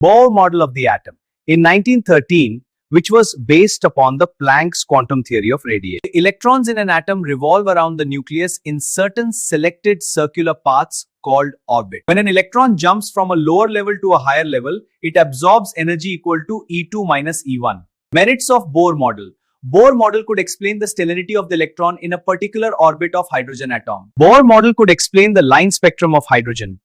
Bohr model of the atom. In 1913, which was based upon the Planck's quantum theory of radiation. Electrons in an atom revolve around the nucleus in certain selected circular paths called orbit. When an electron jumps from a lower level to a higher level, it absorbs energy equal to E2 minus E1. Merits of Bohr model. Bohr model could explain the sterility of the electron in a particular orbit of hydrogen atom. Bohr model could explain the line spectrum of hydrogen.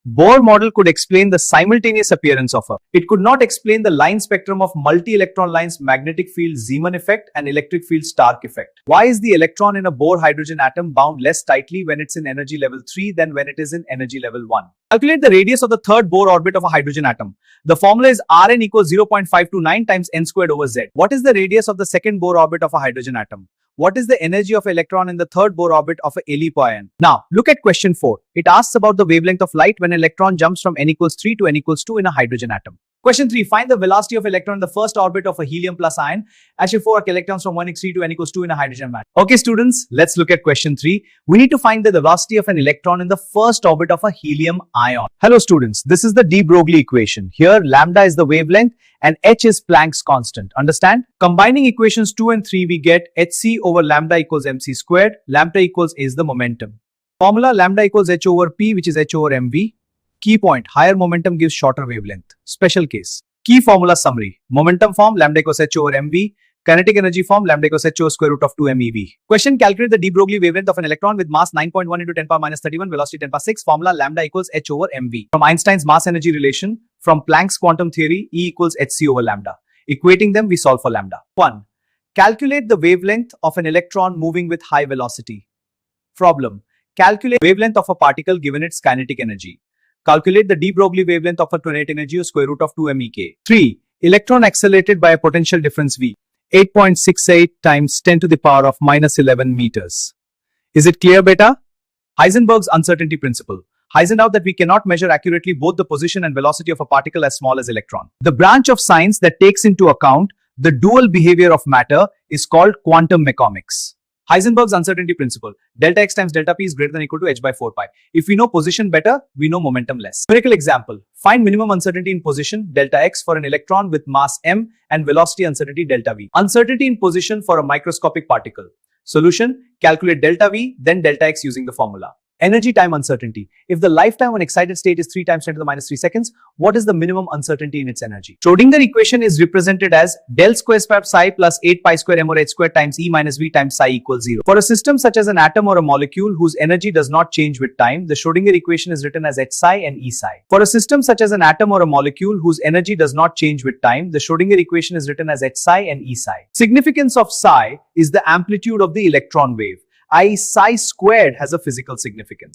Bohr model could explain the simultaneous appearance of It could not explain the line spectrum of multi-electron lines, magnetic field Zeeman effect and electric field Stark effect. Why is the electron in a Bohr hydrogen atom bound less tightly when it's in energy level 3 than when it is in energy level 1? Calculate the radius of the third Bohr orbit of a hydrogen atom. The formula is Rn equals 0.529 times n squared over z. What is the radius of the second Bohr orbit of a hydrogen atom? What is the energy of electron in the third Bohr orbit of a LiPo ion? Now, look at question 4. It asks about the wavelength of light when an electron jumps from n equals 3 to n equals 2 in a hydrogen atom. Question 3. Find the velocity of electron in the first orbit of a helium plus ion. As for electrons from 1 equals 3 to n equals 2 in a hydrogen atom. Okay students, let's look at question 3. We need to find the velocity of an electron in the first orbit of a helium ion. Hello students, this is the de Broglie equation. Here lambda is the wavelength and h is Planck's constant. Understand? Combining equations 2 and 3, we get hc over lambda equals mc squared. Lambda equals is the momentum. Formula lambda equals h over p, which is h over mv. Key point, higher momentum gives shorter wavelength. Special case. Key formula summary. Momentum form lambda equals h over mv. Kinetic energy form lambda equals h over square root of 2 mev. Question, calculate the de Broglie wavelength of an electron with mass 9.1 into 10 power minus 31, velocity 10 power 6. Formula lambda equals h over mv. From Einstein's mass energy relation, from Planck's quantum theory, E equals hc over lambda. Equating them, we solve for lambda. 1. Calculate the wavelength of an electron moving with high velocity. Problem. Calculate wavelength of a particle given its kinetic energy. Calculate the de Broglie wavelength of a kinetic energy or square root of 2 mek. 3. Electron accelerated by a potential difference V. 8.68 times 10 to the power of minus 11 meters. Is it clear, beta? Heisenberg's uncertainty principle. Heisenberg out that we cannot measure accurately both the position and velocity of a particle as small as electron. The branch of science that takes into account the dual behavior of matter is called quantum mechanics. Heisenberg's uncertainty principle. Delta x times delta p is greater than or equal to h by 4 pi. If we know position better, we know momentum less. Numerical example. Find minimum uncertainty in position delta x for an electron with mass m and velocity uncertainty delta v. Uncertainty in position for a microscopic particle. Solution. Calculate delta v, then delta x using the formula. Energy time uncertainty. If the lifetime of an excited state is 3 times 10 to the minus 3 seconds, what is the minimum uncertainty in its energy? Schrodinger equation is represented as del square psi plus 8 pi square m over h square times E minus V times psi equals 0. For a system such as an atom or a molecule whose energy does not change with time, the Schrodinger equation is written as h psi and E psi. For a system such as an atom or a molecule whose energy does not change with time, the Schrodinger equation is written as h psi and E psi. Significance of psi is the amplitude of the electron wave, i.e. psi squared has a physical significance.